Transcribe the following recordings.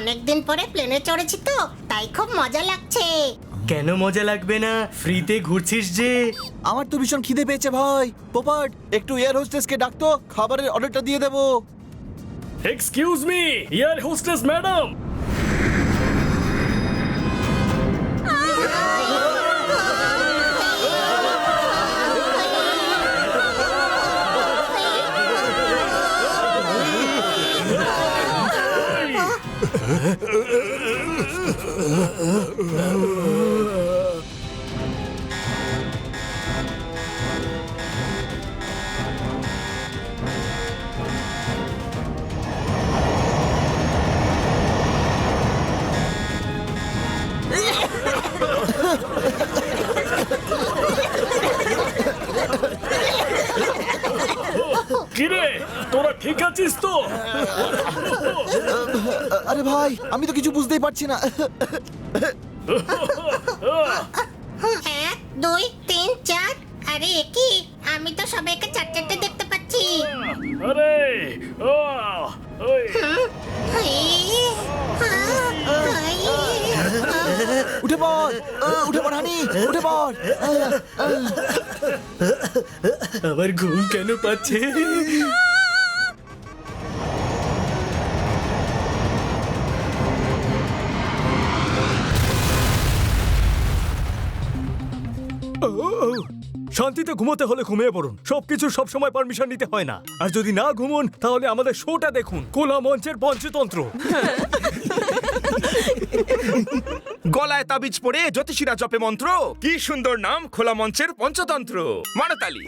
অনেকদিন পরে প্লেনে চড়েছি তো, তাই খুব মজা লাগছে। কেন মজা লাগবে না? ফ্রিতে ঘুরছিস যে। আমার তো ভীষণ খিদে পেয়েছে ভাই। পোপাট, একটু এয়ার হোস্টেসকে ডাকতো, খাবারের অর্ডারটা দিয়ে দেবো। Excuse me, air hostess madam. কিরে, তোরা ঠিক আছিস তো? আরে ভাই, আমি তো কিছু বুঝতেই পারছি না। 1 2 3 4। আরে কি, আমি তো সবাইকে চারটে দেখতে পাচ্ছি। আরে ওই উঠে পড়, উঠে পড় হানি, উঠে পড়। আমার ঘুম কেন পাচ্ছে? শান্তিতে ঘুমোতে হলে ঘুমিয়ে পড়ুন। সবকিছু সবসময় পারমিশন নিতে হয় না। আর যদি না ঘুমোন তাহলে আমাদের শোটা দেখুন, খোলা মঞ্চের পঞ্চতন্ত্র। গলায় তাবিজ পড়ে জ্যোতিষীরা জপে মন্ত্র। কি সুন্দর নাম, খোলা মঞ্চের পঞ্চতন্ত্র। মানতালি।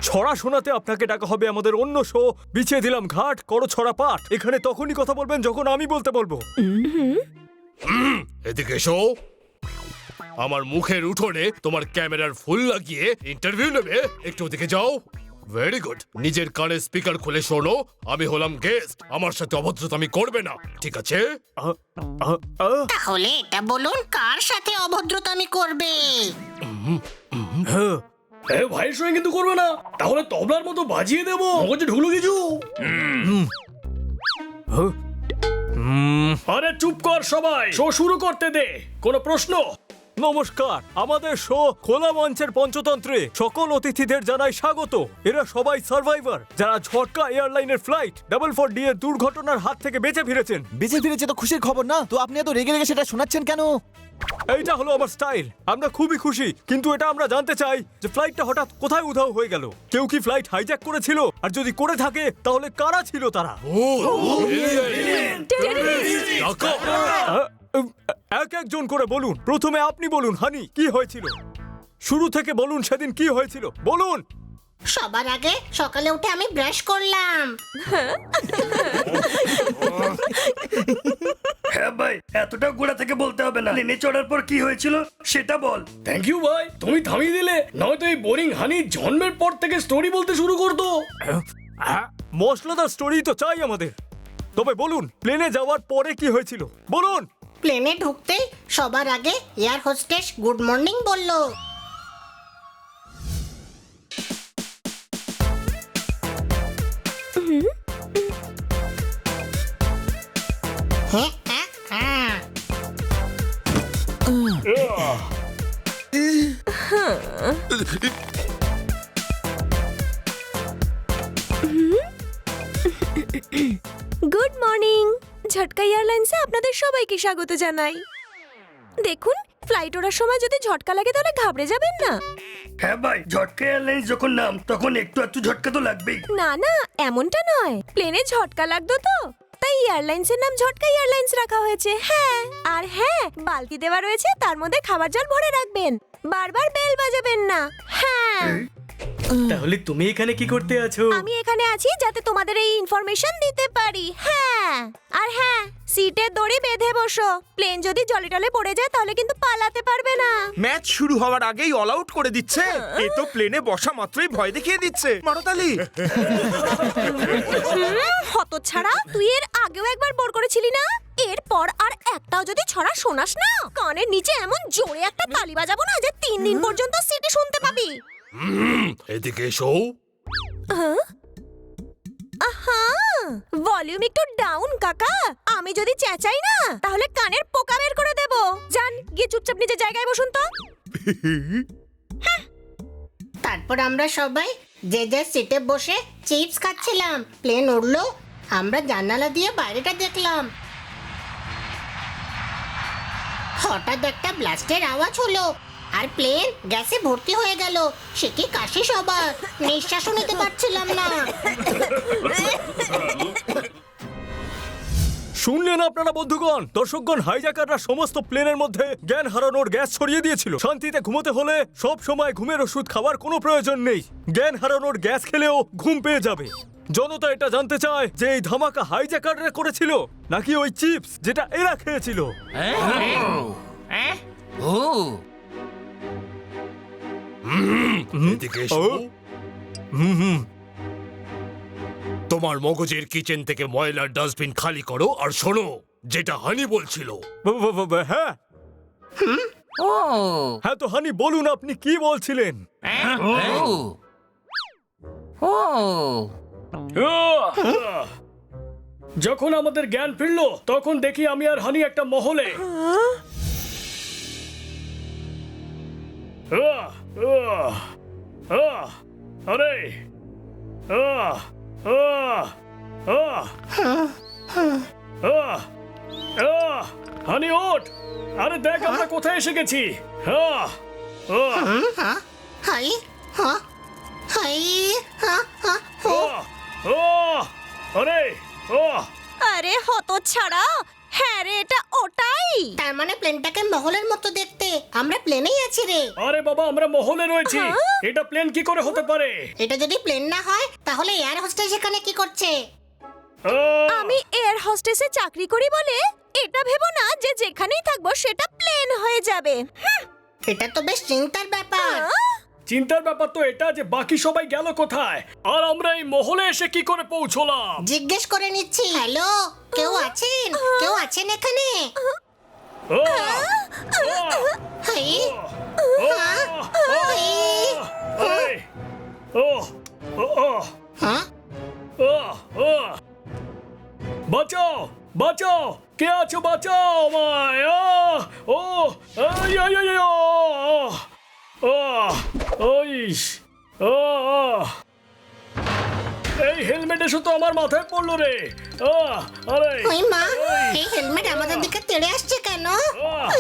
ছড়া শোনাতে আপনাকে ডাকা হবে আমাদের অন্য শো, বিছিয়ে দিলাম ঘাট, করো ছড়া পাঠ। এখানে তখনই কথা বলবেন যখন আমি বলতে বলবো। এদিকে এসো। আমার মুখের উঠোনে তোমার ক্যামেরার ফুল লাগিয়ে ইন্টারভিউ নেবে। একটু ওদিকে যাও। Very good. নিজের কানে স্পিকার খুলে শোনো। আমি হলাম গেস্ট, আমার সাথে অভদ্রতামি করবে না, ঠিক আছে? তাহলে এটা বলুন, কার সাথে অভদ্রতামি করবে? ভাইয়ের সঙ্গে কিন্তু করবে না, তাহলে তবলার মতো বাজিয়ে দেবো। মগজে ঢুকলো কিছু? আরে চুপ কর সবাই, শো শুরু করতে দে। কোনো প্রশ্ন? নমস্কার, আমাদের শো খোলা মঞ্চের পঞ্চতন্ত্রে সকল অতিথিদের জানাই স্বাগত। এরা সবাই সার্ভাইভার, যারা ঝটকা এয়ারলাইনের ফ্লাইট 444D এর দুর্ঘটনার হাত থেকে বেঁচে ফিরেছেন। বেঁচে ফিরেছে তো খুশির খবর না, তো আপনি এত রেগে রেগে সেটা শোনাচ্ছেন কেন? এইটা হলো আমার স্টাইল। আমরা খুবই খুশি, কিন্তু এটা আমরা জানতে চাই যে ফ্লাইটটা হঠাৎ কোথায় উধাও হয়ে গেল। কেউ কি ফ্লাইট হাইজ্যাক করেছিল? আর যদি করে থাকে তাহলে কারা ছিল তারা? এক একজন করে বলুন। প্রথমে আপনি বলুন হানি, কি হয়েছিল? শুরু থেকে বলুন, সেদিন কি হয়েছিল বলুন। সবার আগে সকালে উঠে আমি ব্রাশ করলাম। হ্যাঁ ভাই, এতটা গোড়া থেকে বলতে হবে না। প্লেনে চড়ার পর কি হয়েছিল সেটা বল। থ্যাংক ইউ ভাই, তুমি থামিয়ে দিলে, নয়তো এই বোরিং হানি জন্মের পর থেকে স্টোরি বলতে শুরু করতো। মশলাদার স্টোরি তো চাই আমাদের। তবে বলুন, প্লেনে যাওয়ার পরে কি হয়েছিল বলুন। প্লেনে ঢুকতেই সবার আগে এয়ার হোস্টেস গুড মর্নিং বলল। হ্যাঁ হ্যাঁ হ্যাঁ। Good morning. ঝটকা এয়ারলাইন্সে আপনাদের সবাইকে স্বাগত জানাই। দেখুন, ফ্লাইট ওড়ার সময় যদি ঝটকা লাগে তাহলে ঘাবড়ে যাবেন না। হ্যাঁ ভাই, ঝটকা এয়ারলাইন্স যখন নাম, তখন একটু একটু ঝটকা তো লাগবেই। না না, এমনটা নয়। প্লেনে ঝটকা লাগতো তো, তাই এয়ারলাইন্সের নাম ঝটকা এয়ারলাইন্স রাখা হয়েছে। হ্যাঁ, আর হ্যাঁ, বালতি দেওয়া রয়েছে, তার মধ্যে খাবার জল ভরে রাখবেন। বারবার বেল বাজাবেন না। হ্যাঁ। তাহলে তুমি এখানে কি করতে আছো? আমি এখানে আছি যাতে তোমাদের এই ইনফরমেশন দিতে পারি। হ্যাঁ, আর হ্যাঁ, সিটে দড়ি বেঁধে বসো। প্লেন যদি জলে টলে পড়ে যায় তাহলে কিন্তু পালাতে পারবে না। ম্যাচ শুরু হওয়ার আগেই অল আউট করে দিচ্ছে। এ তো প্লেনে বসা মাত্রই ভয় দেখিয়ে দিচ্ছে। মারতালি। হতচ্ছাড়া, তুই এর আগেও একবার বোর করেছিলি না? এরপর আর একটাও যদি ছড়া শোনাস না, কানের নিচে এমন জোরে একটা তালি বাজাবো না যে 3 দিন পর্যন্ত সিটে শুনতে পাবি। এদিকে এসো। আহা, ভলিউম একটু ডাউন কাকা। আমি যদি চেঁচাই না তাহলে কানের পোকা বের করে দেব। যান গিয়ে চুপচাপ নিজের জায়গায় বসুন তো। তারপর আমরা সবাই যে যে সিটে বসে চিপস খাচ্ছিলাম। প্লেন উড়লো, আমরা জানালা দিয়ে বাইরেটা দেখলাম। হঠাৎ একটা ব্লাস্টের আওয়াজ হলো আর প্লেন গ্যাসে ভর্তি হয়ে গেল। সে কি কাশি সবার, নিঃশ্বাসও নিতে পারছিলাম না। শুনলেন আপনারা বন্ধুগণ, দর্শকগণ, হাইজ্যাকাররা সমস্ত প্লেনের মধ্যে জ্ঞান হারানোর গ্যাস ছড়িয়ে দিয়েছিল। শান্তিতে ঘুমোতে হলে সব সময় ঘুমের ওষুধ খাওয়ার কোনো প্রয়োজন নেই। জ্ঞান হারানোর গ্যাস খেলেও ঘুম পেয়ে যাবে। জনতা এটা জানতে চায় যে এই ধামাকা হাইজ্যাকাররা করেছিল নাকি ওই চিপস যেটা এরা খেয়েছিল। এদিকে এসো। তোমার মগজের কিচেন থেকে ময়লার ডাস্টবিন খালি করো আর শোনো যেটা হানি বলছিল। হ্যাঁ হ্যাঁ, তো হানি বলুন আপনি কি বলছিলেন। যখন আমাদের জ্ঞান ফিরলো তখন দেখি আমি আর হানি একটা মহলে। আরে হানি ওঠ, আরে দেখ আমরা কোথায় এসে গেছি। হাই হ্যাঁ হাই আরে আরে হতচ্ছাড়া, হ্যাঁ রে এটা ওটাই। তার মানে প্লেনটাকে মহলের মতো দেখতে। আমরা প্লেনেই আছি রে। আরে বাবা, আমরা মহলে রয়েছি। এটা প্লেন কি করে হতে পারে? এটা যদি প্লেন না হয় তাহলে এয়ার হোস্টেস এখানে কি করছে? আমি এয়ার হোস্টেসে চাকরি করি বলে এটা ভেবো না যে যেখানেই থাকবো সেটা প্লেন হয়ে যাবে। এটা তো বেশ চিন্তার ব্যাপার। চিন্তার ব্যাপার তো এটা যে বাকি সবাই গেল কোথায় আর আমরা এই মহলে এসে কি করে পৌঁছলাম। জিজ্ঞেস করে নিচ্ছি। হ্যালো, কেউ আছেন? কেউ আছেন এখানে? হাই হ্যাঁ বাঁচাও বাঁচাও, কে আছো বাঁচাও আমায়। ও এই হেলমেট এসে তো আমার মাথায় পড়লো রে। আরে ওই মা, এই হেলমেট আমাদের দিকে তেড়ে আসছে কেন?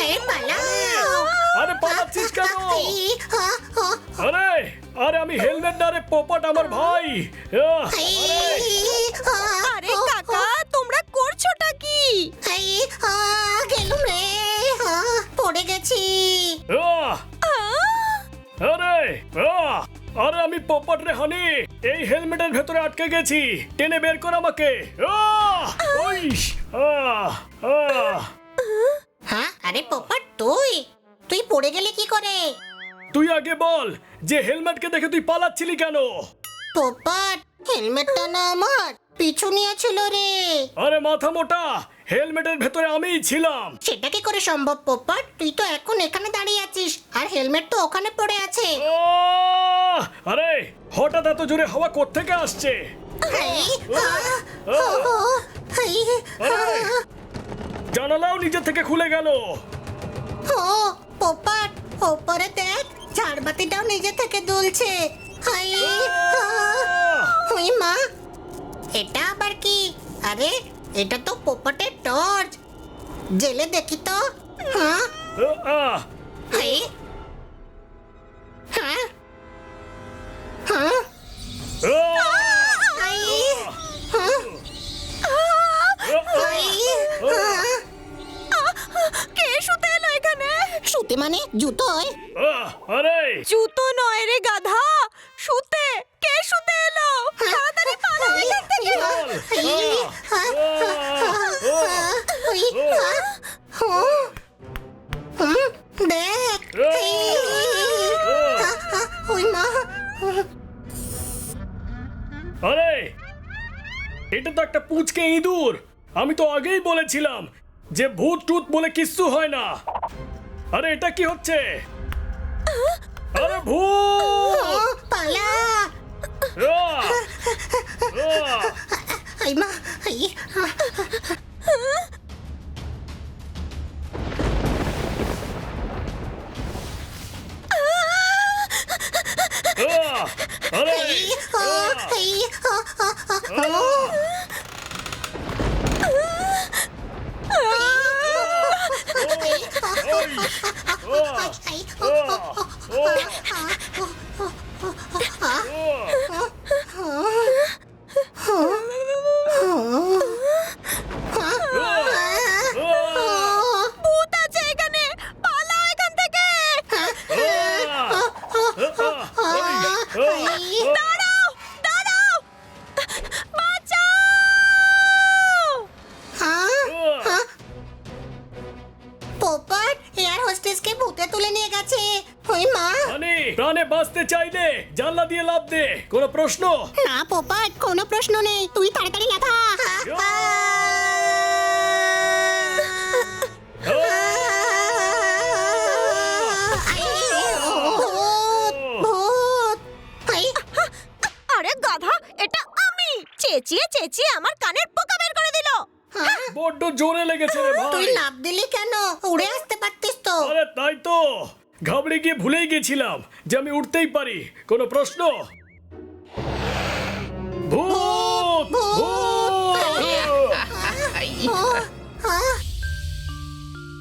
এই পালাও। আরে পালাচ্ছিস কেন? আরে আরে আমি হেলমেট না রে, পোপট আমার ভাই। আরে কাকা তোমরা করছোটা কি? গেলুম রে, পড়ে গেছি। আরে আরে আমি পোপট রে হানি, এই হেলমেটের ভেতরে আটকে গেছি। টেনে বের কর আমাকে। হ্যাঁ, আরে পোপট তুই তুই পড়ে গেলি কি করে? তুই আগে বল যে হেলমেটকে দেখে তুই পালাচ্ছিলি কেন? পোপট, হেলমেটটা না আমার পিছু নিয়েছিল রে। আরে মাথা মোটা, হেলমেটের ভেতরে আমিই ছিলাম। সেটা কি করে সম্ভব পোপট? তুই তো এখন এখানে দাঁড়িয়ে আছিস আর হেলমেট তো ওখানে পড়ে আছে। আরে হঠাৎ এত জোরে হাওয়া কোত্থেকে আসছে? জানালাও নিজে থেকে খুলে গেল। পোপট, ওপরে দেখ, ঝাড়বাতিটাও নিজে থেকে দুলছে। ওই মা, এটা আবার কি? আরে এটা তো পোপটের টর্চ। জেলে দেখি তো। হ্যাঁ হ্যাঁ হ্যাঁ কে শুতে এলো এখানে? শুতে মানে জুতোয়? আরে জুতো নয় রে গাধা, শুতে। কে শুতে এলো? তাড়াতাড়ি পালাও এখান থেকে। দেখ, ওই মা। আরে এটা তো একটা পুচকে ইঁদুর। আমি তো আগেই বলেছিলাম যে ভূত টুত বলে কিচ্ছু হয় না। আরে এটা কি হচ্ছে? আরে ভূত! পালা। এই মা এই আরে ভূত আছে এখানে, পালাও এখান থেকে। দাঁড়াও, দাঁড়াও, বাঁচাও। পোপট এয়ার হোস্টেসকে ভূতে তুলে নিয়ে গেছে। ওই মা হানি, প্রাণে বাঁচতে চাইলে জানলা দিয়ে লাফ দে। কোনো প্রশ্ন? না পোপট, কোনো প্রশ্ন নেই, তুই তাড়াতাড়ি লাফা। ভূত এই, আরে গাধা, এটা আমি। চেঁচিয়ে চেঁচিয়ে আমার কানের পোকা বের করে দিল। বড্ড জোরে লেগেছে রে তুই ভাই। লাফ দিলি কেন? উড়ে আসতে পারতিস তো। আরে তাই তো, ঘাবড়ে গিয়ে ভুলেই গেছিলাম যে আমি উঠতেই পারি। কোনো প্রশ্ন? ভূত! ভূত!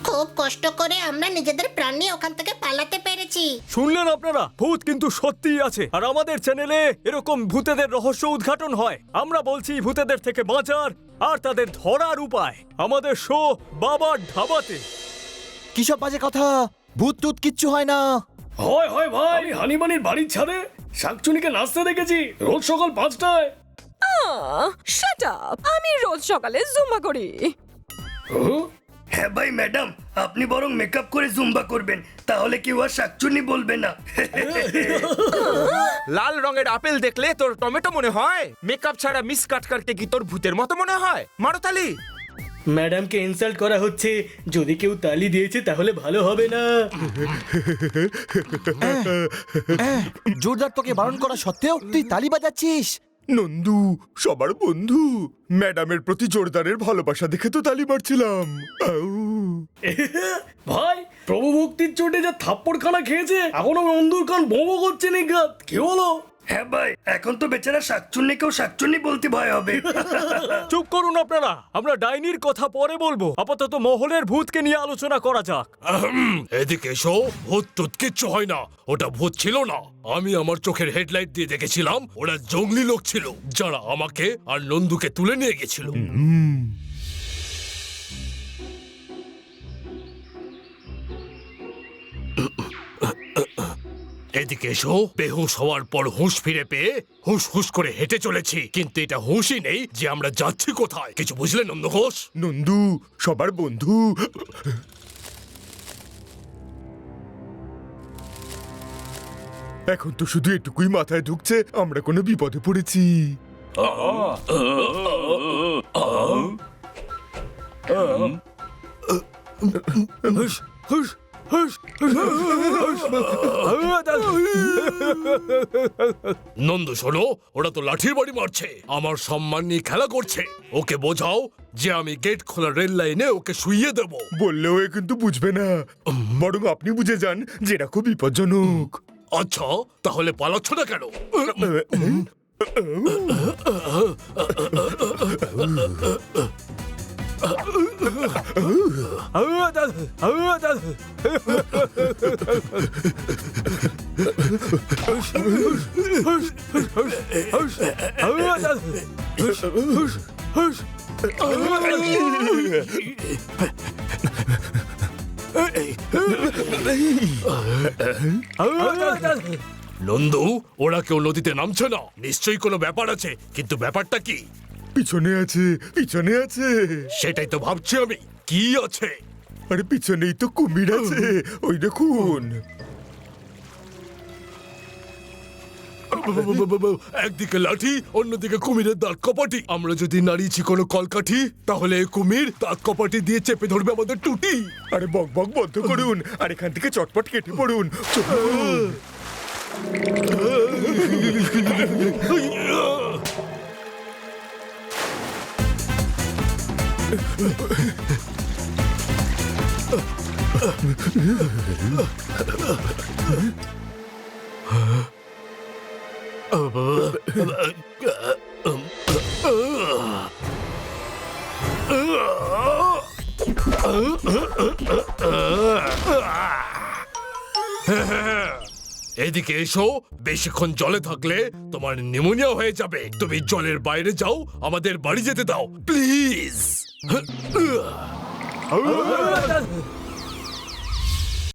খুব কষ্ট করে আমরা নিজেদের প্রাণ নিয়ে ওখান থেকে পালাতে পেরেছি। শুনলেন আপনারা? ভূত কিন্তু সত্যিই আছে, আর আমাদের চ্যানেলে এরকম ভূতেদের রহস্য উদ্ঘাটন হয়। আমরা বলছি ভূতেদের থেকে বাঁচার আর তাদের ধরার উপায় আমাদের শো বাবার ধাবাতে। কিসব বাজে কথা, ভূত টুত কিচ্ছু হয় না। হয় হয় ভাই, আমি হানিমানির বাড়ির ছাদে শাকচুনিকে নাচতে দেখেছি রোজ সকাল 5টায়। শাট আপ, আমি রোজ সকালে জুম্বা করি। হ্যাঁ ভাই ম্যাডাম, আপনি বরং মেকআপ করে জুম্বা করবেন, তাহলে কেউ আর শাকচুন্নি বলবে না। লাল রঙের আপেল দেখলে তোর টমেটো মনে হয়? মেকআপ ছাড়া মিস কাটকারকে কি তোর ভূতের মতো মনে হয়? মারো তালি। ম্যাডামকে ইনসাল্ট করা হচ্ছে। যদি কেউ তালি দিয়েছে তাহলে ভালো হবে না। জোরদার তোকে বারণ করা সত্ত্বেও তুই তালি বাজাচ্ছিস। নন্দু সবার বন্ধু, ম্যাডামের প্রতি জোরদারের ভালোবাসা দেখে তো তালি মারছিলাম। আউ। ভাই, প্রভু ভক্তির চোটে যা থাপ্পড়খানা খেয়েছে, এখনো নন্দুর কান বোমো করছে নিঘাত। কি হলো? হ্যাঁ ভাই, এখন তো বেচারা শাকচুন্নিকেও শাকচুন্নি বলতে ভয় হবে। চুপ করুন আপনারা, আমরা ডাইনির কথা পরে বলবো। আপাতত মহলের ভূতকে নিয়ে আলোচনা করা যাক। এদিকে এসো। ভূত টুত কিচ্ছু হয় না, ওটা ভূত ছিল না। আমি আমার চোখের হেডলাইট দিয়ে দেখেছিলাম ওরা জঙ্গলি লোক ছিল যারা আমাকে আর নন্দুকে তুলে নিয়ে গেছিল। এদিকে এসো। বেহুশ হওয়ার পর হুঁশ ফিরে পেয়ে হুঁশ হুঁশ করে হেঁটে চলেছি, কিন্তু এটা হুঁশই নেই যে আমরা যাচ্ছি কোথায়। কিছু বুঝলেন নন্দ ঘোষ? নন্দু সবার বন্ধু। এখন তো শুধু এটুকুই মাথায় ঢুকছে, আমরা কোনো বিপদে পড়েছি। হুশ, হুশ, হুশ, হুশ, হুশ। নন্দু শোনো, ওরা তো লাঠির বাড়ি মারছে, আমার সম্মান নিয়ে খেলা করছে। ওকে বোঝাও যে আমি গেট খোলা রেল লাইনে ওকে শুইয়ে দেব। বললেও এ কিন্তু বুঝবে না, বরং আপনি বুঝে যান যে এটা খুব বিপজ্জনক। আচ্ছা, তাহলে পালাচ্ছ না কেন? নন্দু, ওরা কেউ নদীতে নামছে না, নিশ্চয়ই কোনো ব্যাপার আছে, কিন্তু ব্যাপারটা কি? পিছনে আছে, পিছনে আছে। সেটাই তো ভাবছি আমি, কি আছে? আরে পিছনেই তো কুমির আছে, ওই দেখুন। একদিকে লাঠি, অন্যদিকে কুমিরের দাঁত কপাটি। আমরা যদি নাড়িয়েছি কোনো কলকাঠি, তাহলে এই কুমির দাঁত কপাটি দিয়ে চেপে ধরবে আমাদের টুটি। আরে বক বক বন্ধ করুন, আর এখান থেকে চটপট কেটে পড়ুন। চলুন। এদিকে এসো, বেশিক্ষণ জলে থাকলে তোমার নিউমোনিয়া হয়ে যাবে। তুমি জলের বাইরে যাও, আমাদের বাড়ি যেতে দাও প্লিজ।